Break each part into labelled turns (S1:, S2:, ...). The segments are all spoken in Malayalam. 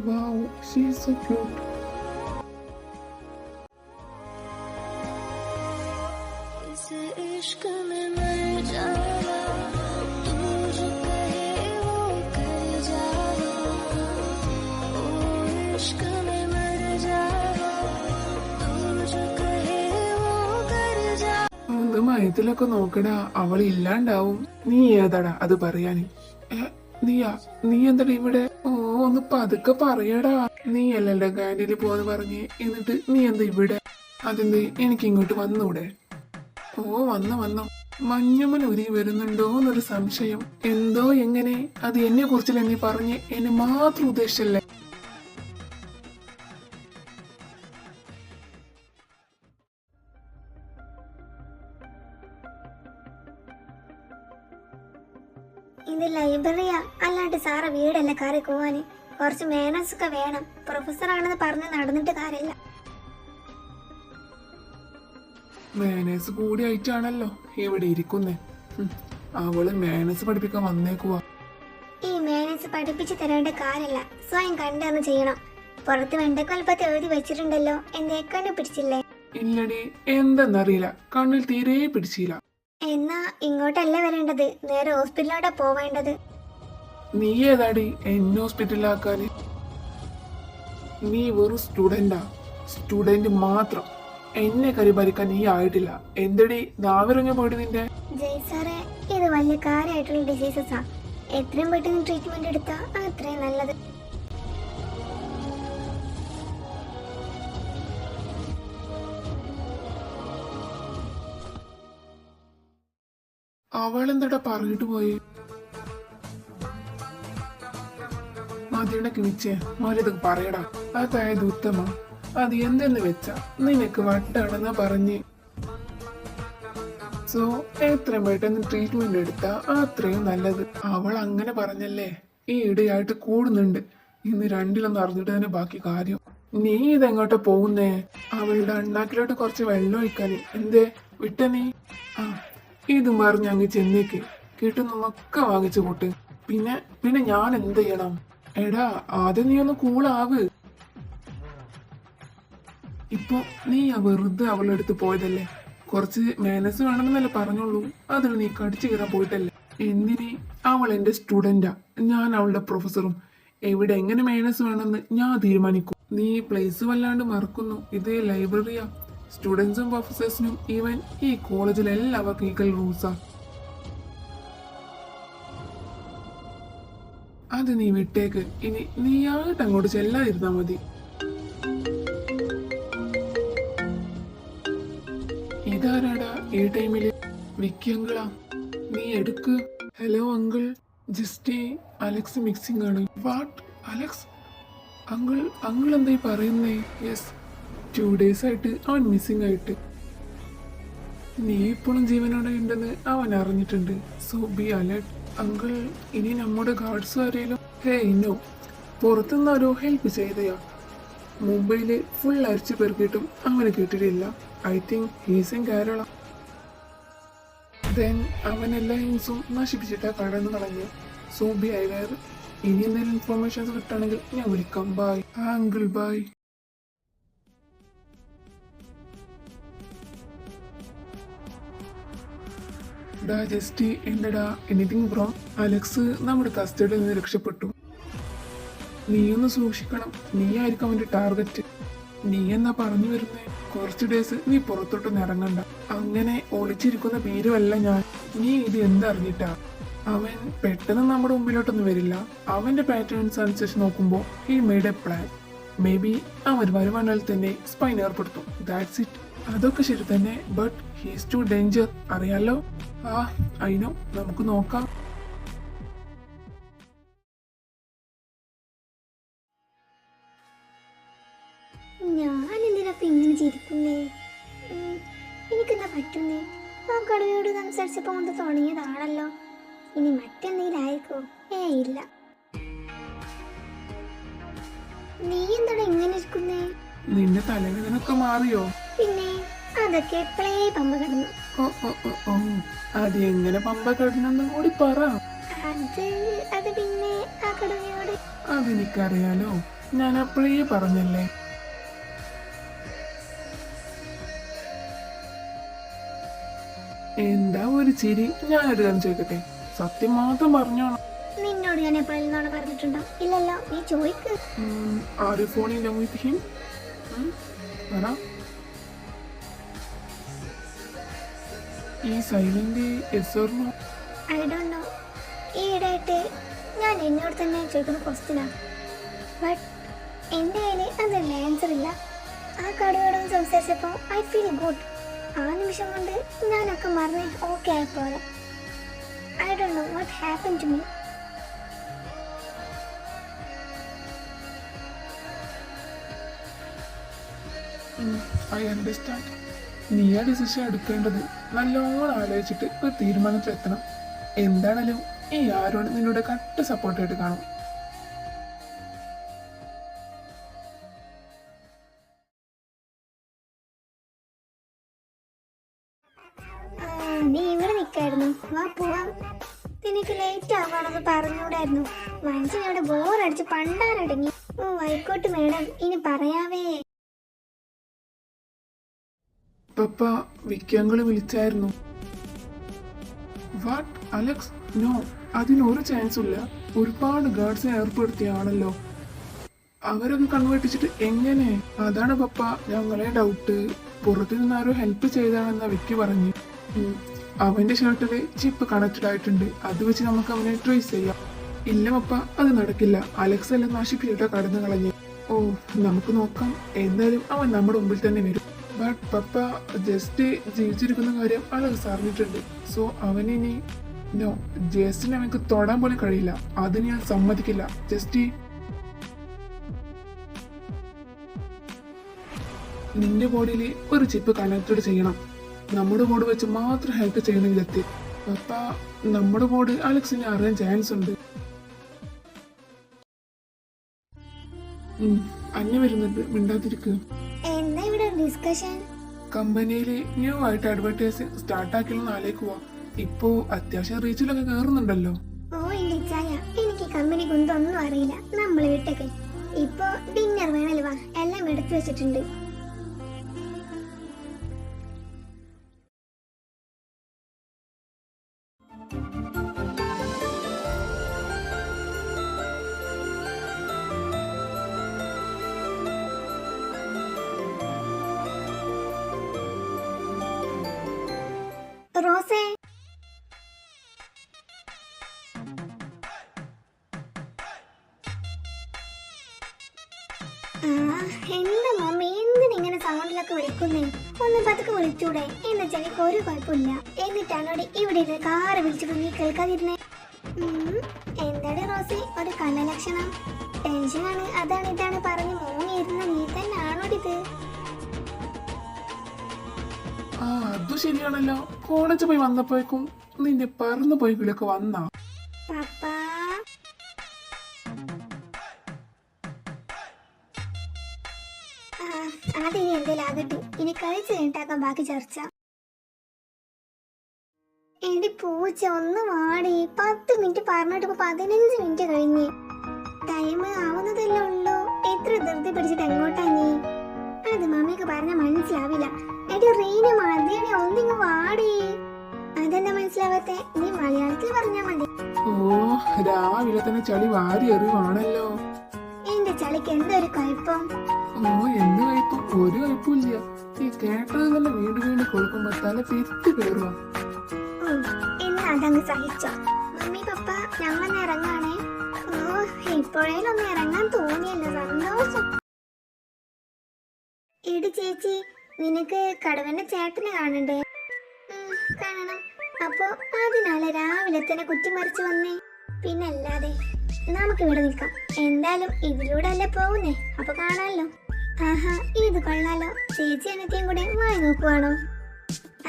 S1: Wow, she's so cute.
S2: इस इश्क में मर जाना तू जो कहे वो कर जाना ओ इश्क में मर जाना तू जो कहे वो कर जाना
S1: അത് മയത്തിലൊക്കെ നോക്കടാ, അവൾ ഇല്ലാണ്ടാവും. നീ ഏതാടാ അത് പറയാന്? നീയാ? നീ എന്താടാ ഇവിടെ? ഓ, ഒന്ന് പതുക്കെ പറയടാ. നീ അല്ലല്ലോ കാന്റീനിൽ പോന്ന് പറഞ്ഞ്, എന്നിട്ട് നീ എന്താ ഇവിടെ? അതെന്ത് എനിക്ക് ഇങ്ങോട്ട് വന്നൂടെ? ഓ, വന്നു. മഞ്ഞമ്മൻ ഒരുങ്ങി വരുന്നുണ്ടോ എന്നൊരു സംശയം. എന്തോ എങ്ങനെ? അത് എന്നെ കുറിച്ചല്ലേ നീ പറഞ്ഞ്? എന്നെ മാത്രം ഉദ്ദേശിച്ചല്ലേ?
S3: ഇത് ലൈബ്രറിയാ, അല്ലാണ്ട് സാറ് വീടല്ല കയറി പോവാന്. കുറച്ച് മാനേഴ്സ് ഒക്കെ വേണം. പ്രൊഫസറാണെന്ന് പറഞ്ഞ് നടന്നിട്ട് കാര്യമില്ല.
S1: മാനേഴ്സ് കൂടി ആയിട്ടാണല്ലോ ഇവിടെ ഇരിക്കുന്നേ. അവള് മാനേഴ്സ് പഠിപ്പിക്കാൻ വന്നേക്കുവാ.
S3: ഈ മാനേഴ്സ് പഠിപ്പിച്ചു തരേണ്ട കാര്യമില്ല, സ്വയം കണ്ടെന്ന് ചെയ്യണം. പുറത്ത് വെണ്ടക്കൊൽപ്പത്ത് എഴുതി വെച്ചിട്ടുണ്ടല്ലോ, എന്റെ കണ്ണു പിടിച്ചില്ലേ?
S1: ഇല്ലടി, എന്തെന്നറിയില്ല, കണ്ണിൽ തീരെ പിടിച്ചില്ല.
S3: എന്നാ ഇങ്ങോട്ടല്ല വരേണ്ടത്, നേരെ ഹോസ്പിറ്റലിലോട്ടാ പോവേണ്ടത്.
S1: നീ ഏതാടി എന്നെ ഹോസ്പിറ്റലിലാക്കാന്? നീ വെറും സ്റ്റുഡന്റാ, സ്റ്റുഡന്റ് മാത്രം. എന്നെ കരിഭരിക്കാൻ നീ ആയിട്ടില്ല. എന്തടി നാവിറങ്ങി പോയിട്ട് നിന്റെ?
S3: ജയ് സാറേ, ഇത് വലിയ കാര്യമായിട്ടുള്ള ഡിസീസസാ. എത്രയും പെട്ടെന്ന് ട്രീറ്റ്മെന്റ് എടുത്താ അത്രയും നല്ലത്.
S1: അവളെന്താടാ പറഞ്ഞിട്ട് പോയി? മതിയുടെ കിണിച്ചേ മോലിതൊക്കെ പറയടാ. അതായത് ഉത്തമ, അത് എന്തെന്ന് വെച്ചാ നിനക്ക് വട്ടാണെന്നാ പറഞ്ഞ്. സോ എത്രയും പെട്ടെന്ന് ട്രീറ്റ്മെന്റ് എടുത്താ അത്രയും നല്ലത്. അവൾ അങ്ങനെ പറഞ്ഞല്ലേ. ഈ ഇടയായിട്ട് കൂടുന്നുണ്ട്. ഇന്ന് രണ്ടിലൊന്നും അറിഞ്ഞിട്ട് തന്നെ ബാക്കി കാര്യം. നീ ഇതെങ്ങോട്ടാ പോകുന്നേ? അവളുടെ അണ്ണാക്കിലോട്ട് കുറച്ച് വെള്ളം ഒഴിക്കാന്. എന്തേ വിട്ട നീ? ആ, ഇത് മറിഞ്ഞ് അങ്ങ് ചെന്നേക്ക്. കിട്ടുന്നൊക്കെ വാങ്ങിച്ചു കൂട്ട്. പിന്നെ ഞാൻ എന്ത് ചെയ്യണം? എടാ, ആദ്യം നീ ഒന്ന് കൂളാവ്. ഇപ്പൊ നീ വെറുതെ അവളെടുത്ത് പോയതല്ലേ? കുറച്ച് മാനസ് വേണമെന്നല്ലേ പറഞ്ഞോളൂ. അതിൽ നീ കടിച്ചു കയറാൻ പോയിട്ടല്ലേ? എന്തിന്? അവൾ എന്റെ സ്റ്റുഡന്റാ, ഞാൻ അവളുടെ പ്രൊഫസറും. എവിടെ എങ്ങനെ മാനസ് വേണമെന്ന് ഞാൻ തീരുമാനിക്കും. നീ പ്ലേസ് വല്ലാണ്ട് മറക്കുന്നു. ഇത് ലൈബ്രറിയാ. സ്റ്റുഡൻസും പ്രൊഫസേഴ്സിനും ഈവൻ ഈ കോളേജിൽ എല്ലാവർക്കും ഈക്വൽ റൂൾസാ. അത് നീ വിട്ടേക്ക്. ഇനി നീയായിട്ട് അങ്ങോട്ട് ചെല്ലാതിരുന്നാ മതി. ഇതാരാടാ ഈ ടൈമില്? വിക്കി അങ്കിളാ? നീ എടുക്ക്. Hello uncle, just Alex mixing ആണ്. വാട്ട്? അലക്സ്? അങ്കിൾ എന്തായി പറയുന്നേ? യെസ്, 2 days ആയിട്ട് അവൻ മിസ്സിംഗ് ആയിട്ട്. നീ ഇപ്പോഴും ജീവനോടെ ഉണ്ടെന്ന് അവൻ അറിഞ്ഞിട്ടുണ്ട്. So B alert. അങ്കിൾ, ഇനി നമ്മുടെ ഗാർഡ്സ് ആരെയും? ഹേയ് നോ, പുറത്തുനിന്ന് ആരോ ഹെൽപ്പ് ചെയ്തയാ. മുംബൈയില് ഫുൾ അരിച്ചു പെറുക്കിയിട്ടും അവന് കിട്ടിയിട്ടില്ല. I think he's in Kerala. Then അവൻ എല്ലാ ഹിൻസും നശിപ്പിച്ചിട്ടാ കടന്നു കളഞ്ഞു. So be aware. ഇനി എന്തെങ്കിലും ഇൻഫോർമേഷൻസ് കിട്ടുകയാണെങ്കിൽ ഞാൻ വിളിക്കാം. Bye uncle, bye. ജസ്റ്റ് എന്തടാ? Anything bro? അലക്സ് നമ്മുടെ കസ്റ്റഡിയിൽ നിന്ന് രക്ഷപ്പെട്ടു. നീയൊന്ന് സൂക്ഷിക്കണം. നീ ആയിരിക്കും അവന്റെ ടാർഗറ്റ്. നീ എന്നാ പറഞ്ഞു വരുന്നേ? കുറച്ച് ഡേയ്സ് നീ പുറത്തോട്ടൊന്നും ഇറങ്ങണ്ട. അങ്ങനെ ഒളിച്ചിരിക്കുന്ന പേരുമല്ല ഞാൻ. നീ ഇത് എന്തറിഞ്ഞിട്ടാ? അവൻ പെട്ടെന്ന് നമ്മുടെ മുമ്പിലോട്ടൊന്നും വരില്ല. അവന്റെ പാറ്റേൺസ് അനുസരിച്ച് നോക്കുമ്പോൾ he made A plan. May be അവൻ വരുവാണെങ്കിൽ തന്നെ സ്പൈൻ ഏർപ്പെടുത്തും. That's it. അതൊക്കെ ശരി തന്നെ, ബട്ട് ഹീസ് ടു ഡേഞ്ചർ. അറിയാലോ? ആ, അയിനോ, നമുക്ക് നോക്കാം.
S3: ഞാനെന്തിനപ്പ ഇങ്ങനെ ചിരിക്കുന്നേ? എനിക്കെന്താ പറ്റുന്നേ? ആ കടുവയോട് സംസാരിച്ചപ്പോ കൊണ്ട് തുടങ്ങിയതാണല്ലോ. ഇനി മറ്റെന്തെങ്കിലും ആയിരിക്കോ? ഇല്ല. നീ എന്താണ് ഇങ്ങനെ ഇരിക്കുന്നേ?
S1: നിന്റെ തലവേദനൊക്കെ മാറിയോ?
S3: പിന്നെ അതൊക്കെ എപ്പോഴേ പമ്പ കിടന്നു.
S1: ഓ, അത് എങ്ങനെ പമ്പ കിടന്നെന്ന് കൂടി പറ.
S3: അത് പിന്നെ ആ കടുവയോട്.
S1: അതെനിക്കറിയാലോ. ഞാൻ അപ്പോഴേ പറഞ്ഞല്ലേ. എന്താ ഒരു ചിരി? ഞാനൊരു കാര്യം ചോദിക്കട്ടെ, സത്യം മാത്രം പറഞ്ഞോണം.
S3: നിന്നോട് ഞാൻ എപ്പോഴും നോണ പറഞ്ഞിട്ടുണ്ടോ? ഇല്ലല്ലോ, നീ ചോദിക്ക്.
S1: Are you fallen in love with him? പറ. ഈ silent yes or no?
S3: I don't know. ഈയിടെയായിട്ട് ഞാൻ എന്നോട് തന്നെ ചോദിക്കുന്ന ക്വസ്റ്റ്യനാണ്. ബട്ട് എൻ്റെ കയ്യിൽ അതിനുള്ള ആൻസർ ഇല്ല. ആ കടയോടൊന്ന് സംസാരിച്ചപ്പോൾ ഐ ഫീൽ ഗുഡ്. ആ നിമിഷം കൊണ്ട് ഞാനൊക്കെ മറന്ന് ഓക്കെ ആയപ്പോലെ. I don't know what happen to me.
S1: I understand. നീ ആ ഡിസിഷൻ എടുക്കേണ്ടത് നല്ലോണം ആലോചിച്ചിട്ട് ഒരു തീരുമാനത്തിലെത്തണം. എന്താണേലും ഈ ആരോട് നിന്നോട് കട്ട് സപ്പോർട്ടായിട്ട് കാണും.
S3: നീ ഇവിടെ നിൽക്കായിരുന്നു, വാ പോവാം. നിനക്ക് ലേറ്റ് ആവാണെന്ന് പറഞ്ഞൂടായിരുന്നു. മനസ്സിനവിടെ ബോറടിച്ച് പണ്ടാരടങ്ങി. ഓ ആയിക്കോട്ടെ മേഡം, ഇനി പറയാവേ.
S1: പപ്പ വിക്കങ്ങള് വിളിച്ചായിരുന്നു. What Alex? നോ, അതിനൊരു ചാൻസും ഇല്ല. ഒരുപാട് ഗാർഡ്സിനെ ഏർപ്പെടുത്തിയാണല്ലോ. അവരൊക്കെ കൺവേർട്ടിച്ചിട്ട് എങ്ങനെ? അതാണ് പപ്പ ഞങ്ങളെ ഡൗട്ട്. പുറത്തു നിന്ന് ആരോ ഹെൽപ്പ് ചെയ്താണെന്ന വിക്കി പറഞ്ഞു. അവന്റെ ഷർട്ടില് ചിപ്പ് കണക്റ്റഡ് ആയിട്ടുണ്ട്. അത് വെച്ച് നമുക്ക് അവനെ ട്രേസ് ചെയ്യാം. ഇല്ല പപ്പ, അത് നടക്കില്ല. അലക്സ് എല്ലാം നശിപ്പിച്ചിട്ടാ കടന്നു കളഞ്ഞു. ഓ, നമുക്ക് നോക്കാം. എന്തായാലും അവൻ നമ്മുടെ മുമ്പിൽ തന്നെ വരും. ബട്ട് പപ്പ ജസ്റ്റ് ജീവിച്ചിരിക്കുന്ന കാര്യം അലക്സ് അറിഞ്ഞിട്ടുണ്ട്. സോ അവനിനി നോ, ജസ്റ്റിനെ അവനക്ക് തൊടാൻ പോലും കഴിയില്ല. അത് ഞാൻ സമ്മതിക്കില്ല. ജസ്റ്റ് നിന്റെ ബോഡിയിൽ ഒരു ചിപ്പ് കണക്റ്റഡ് ചെയ്യണം. നമ്മുടെ ബോർഡ് വെച്ച് മാത്രം ഹെൽപ്പ് ചെയ്യണം വിധത്തിൽ. പപ്പ നമ്മുടെ ബോർഡ് അലക്സിനെ അറിയാൻ ചാൻസ് ഉണ്ട്. അന്യ വരുന്നുണ്ട്, മിണ്ടാതിരിക്കുക.
S3: എന്താ ഇവിടെ ഡിസ്കഷൻ?
S1: കമ്പനിയിൽ ന്യൂ ആയിട്ട് അഡ്വർടൈസിങ് സ്റ്റാർട്ടാക്കിയെന്ന് ആലോചിക്കുക. ഇപ്പോ അത്യാവശ്യം റീച്ചിലൊക്കെ കയറുന്നുണ്ടല്ലോ.
S3: ഓ എന്റെ ചായ, എനിക്ക് കമ്പനി കുന്തൊന്നും അറിയില്ല. നമ്മൾ വിട്ടൊക്കെ ഇപ്പൊ ഡിന്നർ വേണല്ലോ, വാ, എല്ലാം എടുത്തു വെച്ചിട്ടുണ്ട്. റോസേ, എന്താ മമ്മി എന്തിനിങ്ങനെ സൗണ്ടിലൊക്കെ വിളിക്കുന്നേ? ഒന്ന് പതുക്കെ വിളിച്ചൂടെ? എന്റെ ചെവിക്ക് ഒരു കുഴപ്പമില്ല. എന്നിട്ടാണോടി ഇവിടെ ഇരുന്ന് കാറ് വിളിച്ചിട്ട് നീ കേൾക്കാതിരുന്നേ? എന്താടി റോസി ഒരു കള്ളലക്ഷണം? ടെൻഷനാണ്, അതാണ് ഇതാണ് പറഞ്ഞ് മോങ്ങിയിരുന്ന നീ തന്നെ ആണോടിത്?
S1: ആ, അത് ശരിയാണല്ലോ. കോളേജ് പോയി വന്നപ്പോഴേക്കും നിന്റെ പറന്നു പോയി വിളിയൊക്കെ വന്നാ?
S3: പപ്പാ, അതിനി എന്തേലും ആകട്ടെ. ഇനി കഴിച്ച് കഴിഞ്ഞിട്ടാക്കാം ബാക്കി ചർച്ച. എടി പൂച്ച, ഒന്ന് വാടി. 10 മിനിറ്റ് പറഞ്ഞിട്ട് ഇപ്പൊ 15 മിനിറ്റ് കഴിഞ്ഞ്. ടൈം ആവുന്നതല്ലേ ഉള്ളൂ. എത്ര ധൃതി പിടിച്ചിട്ട് എങ്ങോട്ടാ നീ? അത് മമ്മിക്ക് പറഞ്ഞാൽ മനസ്സിലാവില്ല. എടി റീന, മതിയടി, ഒന്നിങ്ങ് വാടി. അതെന്താ മനസ്സിലാവാത്തെ? നീ മലയാളത്തിൽ പറഞ്ഞാ മതി.
S1: ഓ, രാവിലെ തന്നെ ചളി വാരി എറിവാണല്ലോ.
S3: എന്റെ ചളിക്ക് എന്തൊരു കുഴപ്പം?
S1: ഓ, എന്ത് കഴിപ്പം? ഒരു കഴിപ്പില്ല. ഈ കേട്ടത് തന്നെ വീണ്ടും വീണ്ടും കൊടുക്കുമ്പോ തല പെരുത്തി കയറുക.
S3: എന്നാ അതങ്ങ് സഹിച്ചോ. മമ്മി പപ്പ, ഞങ്ങൾ ഇറങ്ങാണേ. ഓ, ഇപ്പോഴേലൊന്ന് ഇറങ്ങാൻ തോന്നിയല്ലോ, സന്തോഷം. എടി ചേച്ചി, നിനക്ക് കടവന്റെ ചേട്ടനെ കാണണ്ടേ? കാണണം. അപ്പൊ അതിനാലെ രാവിലെ തന്നെ കുറ്റിമറിച്ച് വന്നേ. പിന്നല്ലാതെ നമുക്കിവിടെ നിൽക്കാം. എന്തായാലും ഇതിലൂടെ അല്ലേ പോകുന്നേ, അപ്പൊ കാണാമല്ലോ. ആഹാ, ഇത് കൊള്ളാലോ. ചേച്ചി അനത്തെയും കൂടെ വായി നോക്കുവാണോ?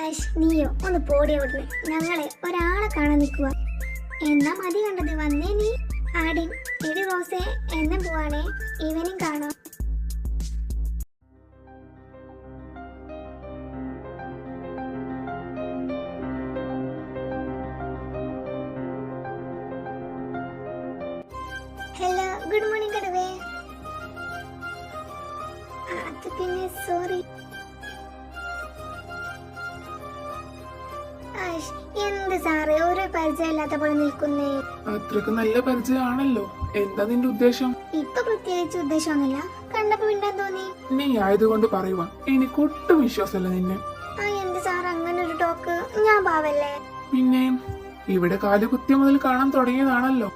S3: ഐഷ്, നീയോ ഒന്ന് പോടി അവിടുന്ന്. ഞങ്ങളെ ഒരാളെ കാണാൻ നിൽക്കുക. എന്നാ മതി കണ്ടത്, വന്നേ നീ. ആടി, എടി റോസേ, എന്നെ പോവാണേ. ഈവനിങ് കാണാം. ഹലോ, ഗുഡ് മോർണിംഗ് കടവേ. അത് പിന്നെ സോറി. എന്ത് സാറേ ഒരു പരിചയമില്ലാത്ത പോലെ നിൽക്കുന്നേ?
S1: അത്രക്ക് നല്ല പരിചയമാണല്ലോ. എന്താ നിന്റെ ഉദ്ദേശം?
S3: ഇപ്പൊ പ്രത്യേകിച്ച് ഉദ്ദേശമൊന്നുമില്ല, കണ്ടപ്പോ മിണ്ടാൻ തോന്നി.
S1: നീ ആയതുകൊണ്ട് പറയുവാ. എനിക്കൊട്ടും വിശ്വാസമല്ല നിന്നെ.
S3: എന്ത് സാർ അങ്ങനെ ഒരു ടോക്ക്? ഞാൻ പാവല്ലേ?
S1: പിന്നെ ഇവിടെ കാലുകുത്തിയ മുതൽ കാണാൻ തുടങ്ങിയതാണല്ലോ.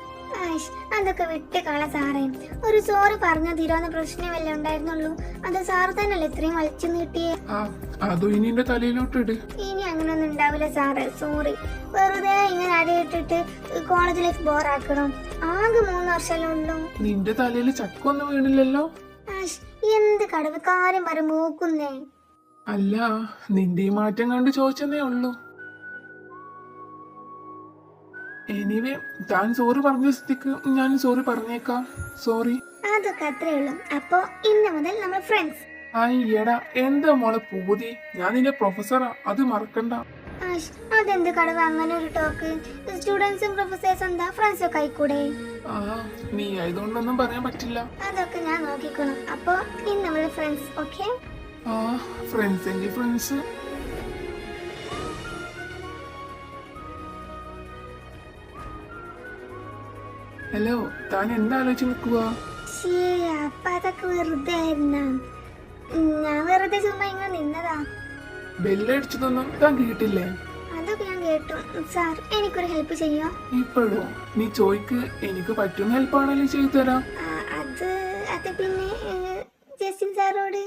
S3: അതൊക്കെ വിട്ടുകള സാറേ. ഒരു സോറി പറഞ്ഞാ തീരാവുന്ന പ്രശ്നമല്ലേ ഉണ്ടായിരുന്നുള്ളൂ. അത് സാറ് തന്നെയല്ലേ ഇത്രയും വലിച്ചു നീട്ടിയേ.
S1: അതും ഇനി എന്റെ തലയിലോട്ടിട്.
S3: ഇനി അങ്ങനൊന്നും ഉണ്ടാവില്ല സാറേ, സോറി. വെറുതെ ഇങ്ങനെ അടിയിട്ടിട്ട് കോളേജ് ലൈഫ് ബോറാക്കണം. ആകെ 3 വർഷമല്ലേ ഉള്ളൂ.
S1: നിന്റെ തലയിൽ ചക്കൊന്നും വീണില്ലല്ലോ.
S3: എന്ത് കടവ് കാര്യം പറ മൂക്കുന്നേ.
S1: അല്ല, നിന്റെ ഈ മാറ്റം കണ്ട് ചോദിച്ചെന്നേ ഉള്ളൂ. എനിവേ, താൻ സോറി പറഞ്ഞ സ്ഥിതിക്ക് ഞാൻ സോറി പറഞ്ഞേക്കാം. സോറി.
S3: അതൊക്കെ അത്രേ ഉള്ളൂ. അപ്പൊ ഇന്ന് മുതൽ നമ്മൾ ഫ്രണ്ട്സ്.
S1: അയ്യടാ, എന്താ മോളെ പൂതി? ഞാൻ നിന്റെ പ്രൊഫസറാ, അത് മറക്കണ്ട.
S3: അതെന്ത് കടവ് അങ്ങനെ ഒരു ടോക്ക്? സ്റ്റുഡൻസും പ്രൊഫസേഴ്സും എന്താ ഫ്രണ്ട്സ് ഒക്കെ ആയിക്കൂടെ?
S1: നീ ആയതുകൊണ്ടൊന്നും പറയാൻ പറ്റില്ല.
S3: അതൊക്കെ ഞാൻ നോക്കിക്കോളും. അപ്പൊ ഇന്ന് നമ്മൾ ഫ്രണ്ട്സ്. ഓക്കെ?
S1: ഫ്രണ്ട്സ് എങ്കിൽ ഫ്രണ്ട്സ്. ഹലോ, താൻ എന്താ ആലോചിച്ച് നിൽക്കുക?
S3: അപ്പൊ അതൊക്കെ വെറുതെ ആയിരുന്ന? ഞാൻ വെറുതെ ചുമ്മാ ഇങ്ങനെ നിന്നതാ.
S1: ബെല്ലടിച്ചതൊന്നും താൻ കേട്ടില്ലേ?
S3: അതൊക്കെ ഞാൻ കേട്ടു. സാർ എനിക്കൊരു ഹെൽപ്പ് ചെയ്യോ?
S1: ഇപ്പോഴോ? നീ ചോയ്ക്ക്, എനിക്ക് പറ്റുന്ന ഹെൽപ്പാണല്ലോ ചെയ്തു തരാം.
S3: അത് പിന്നെ ജസ്റ്റിൻ സാറോട്